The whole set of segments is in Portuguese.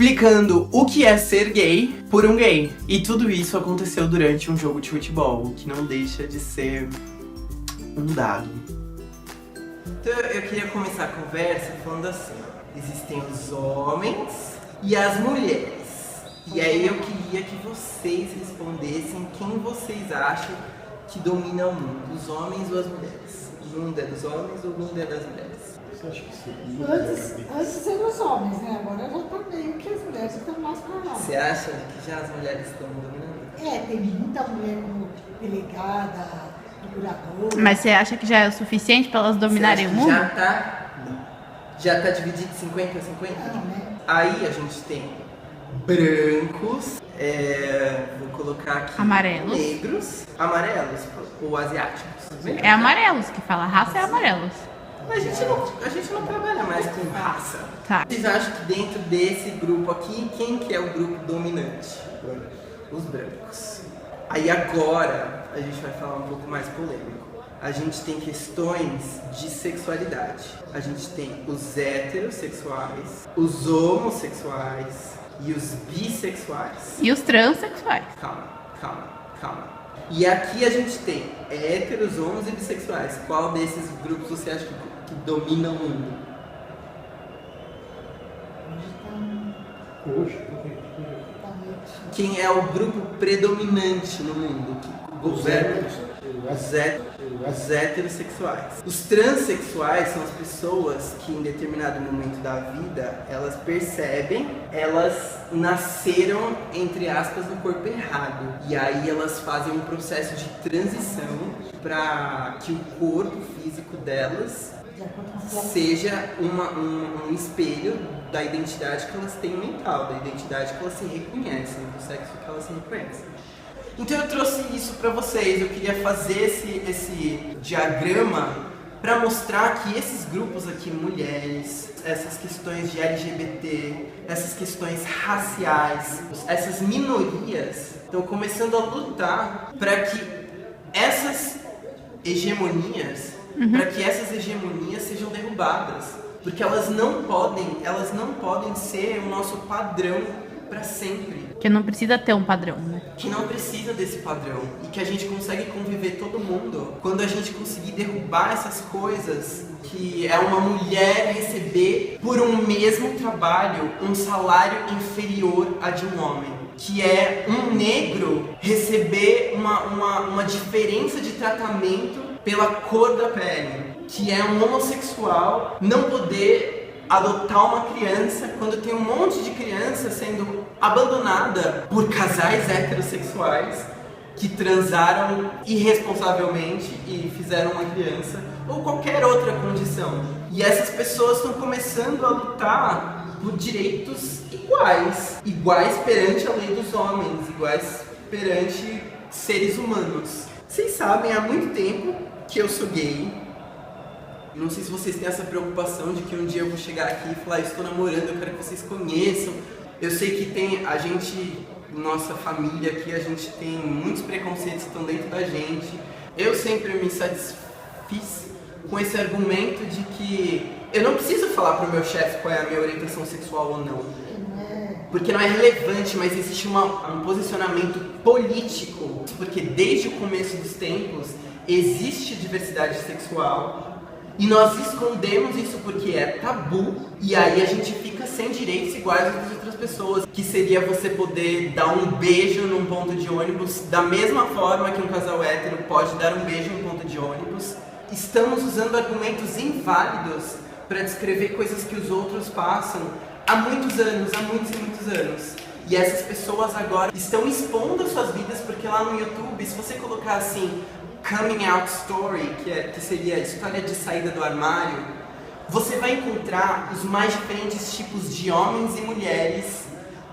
explicando o que é ser gay por um gay. E tudo isso aconteceu durante um jogo de futebol, o que não deixa de ser um dado. Então eu queria começar a conversa falando assim, ó, existem os homens e as mulheres. E aí eu queria que vocês respondessem quem vocês acham que domina o mundo, os homens ou as mulheres? O mundo é dos homens ou o mundo é das mulheres? Você acha que sim? Antes eram os homens, né? Agora já tá meio que as mulheres estão mais pra lá. Você acha que já as mulheres estão dominando? Tem muita mulher como delegada, procuradora. Mas você acha que já é o suficiente para elas dominarem o mundo? Já tá dividido 50 a 50? Não, né? Aí a gente tem brancos, vou colocar aqui Amarelos. negros, amarelos ou asiáticos. É amarelos que fala, raça é amarelos. A gente não trabalha mais com raça. Tá. Vocês acham que dentro desse grupo aqui, quem que é o grupo dominante? Os brancos. Aí agora a gente vai falar um pouco mais polêmico. A gente tem questões de sexualidade. A gente tem os heterossexuais, os homossexuais e os bissexuais. E os transexuais. Calma. E aqui a gente tem héteros, homos e bissexuais. Qual desses grupos você acha que domina o mundo? Quem é o grupo predominante no mundo que governa? Os heterossexuais. Os transexuais são as pessoas que em determinado momento da vida elas percebem, elas nasceram, entre aspas, no corpo errado. E aí elas fazem um processo de transição para que o corpo físico delas seja um espelho da identidade que elas têm mental, da identidade que elas se reconhecem, do sexo que elas se reconhecem. Então eu trouxe isso para vocês, eu queria fazer esse diagrama para mostrar que esses grupos aqui, mulheres, essas questões de LGBT, essas questões raciais, essas minorias estão começando a lutar para que essas hegemonias, sejam derrubadas, porque elas não podem ser o nosso padrão para sempre. Que não precisa ter um padrão, né? Que não precisa desse padrão e que a gente consegue conviver todo mundo quando a gente conseguir derrubar essas coisas, que é uma mulher receber por um mesmo trabalho um salário inferior a de um homem, que é um negro receber uma diferença de tratamento pela cor da pele, que é um homossexual não poder adotar uma criança quando tem um monte de criança sendo abandonada por casais heterossexuais que transaram irresponsavelmente e fizeram uma criança ou qualquer outra condição. E essas pessoas estão começando a lutar por direitos iguais perante a lei dos homens, iguais perante seres humanos. Vocês sabem há muito tempo que eu sou gay. Não sei se vocês têm essa preocupação de que um dia eu vou chegar aqui e falar, estou namorando, eu quero que vocês conheçam. Eu sei que a gente, nossa família aqui, a gente tem muitos preconceitos que estão dentro da gente. Eu sempre me satisfiz com esse argumento de que eu não preciso falar para o meu chefe qual é a minha orientação sexual ou não. Porque não é relevante, mas existe um posicionamento político. Porque desde o começo dos tempos existe diversidade sexual. E nós escondemos isso porque é tabu, e aí a gente fica sem direitos iguais às outras pessoas. Que seria você poder dar um beijo num ponto de ônibus, da mesma forma que um casal hétero pode dar um beijo num ponto de ônibus. Estamos usando argumentos inválidos para descrever coisas que os outros passam há muitos e muitos anos. E essas pessoas agora estão expondo as suas vidas, porque lá no YouTube, se você colocar assim, Coming Out Story, que seria a história de saída do armário, você vai encontrar os mais diferentes tipos de homens e mulheres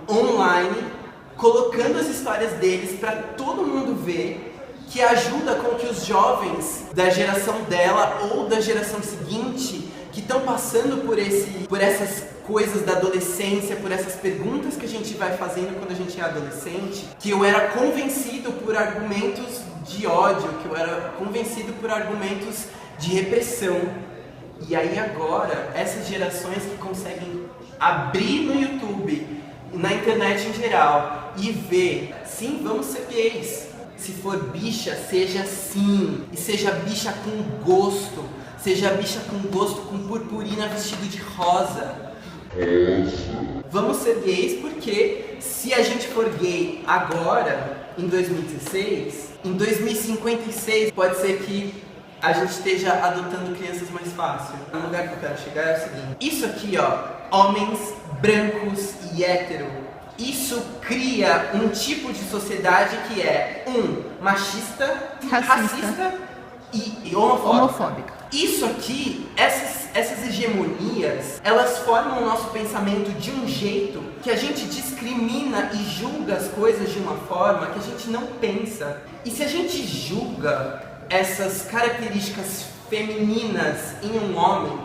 online, colocando as histórias deles para todo mundo ver, que ajuda com que os jovens da geração dela ou da geração seguinte, que estão passando por essas coisas da adolescência, por essas perguntas que a gente vai fazendo quando a gente é adolescente, que eu era convencido por argumentos de ódio, que eu era convencido por argumentos de repressão. E aí agora, essas gerações que conseguem abrir no YouTube na internet em geral e vê, sim, vamos ser gays. Se for bicha, seja sim. E seja bicha com gosto. Seja bicha com gosto, com purpurina vestido de rosa. Vamos ser gays porque se a gente for gay agora, em 2016, em 2056 pode ser que a gente esteja adotando crianças mais fácil. O lugar que eu quero chegar é o seguinte. Isso aqui, ó, homens brancos e hétero. Isso cria um tipo de sociedade que é machista, racista e homofóbica. Isso aqui, essas hegemonias, elas formam o nosso pensamento de um jeito que a gente discrimina e julga as coisas de uma forma que a gente não pensa. E se a gente julga essas características femininas em um homem,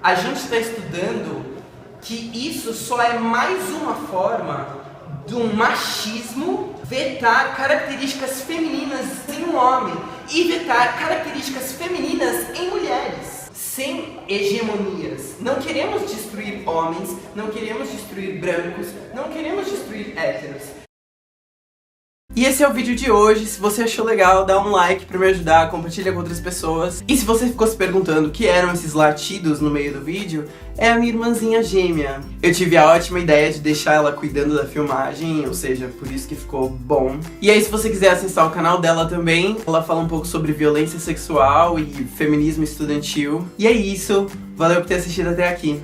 a gente está estudando que isso só é mais uma forma do machismo vetar características femininas em um homem e vetar características femininas em mulheres, sem hegemonias. Não queremos destruir homens, não queremos destruir brancos, não queremos destruir héteros. E esse é o vídeo de hoje. Se você achou legal, dá um like pra me ajudar, compartilha com outras pessoas. E se você ficou se perguntando o que eram esses latidos no meio do vídeo, é a minha irmãzinha gêmea. Eu tive a ótima ideia de deixar ela cuidando da filmagem, ou seja, por isso que ficou bom. E aí, se você quiser acessar o canal dela também, ela fala um pouco sobre violência sexual e feminismo estudantil. E é isso. Valeu por ter assistido até aqui.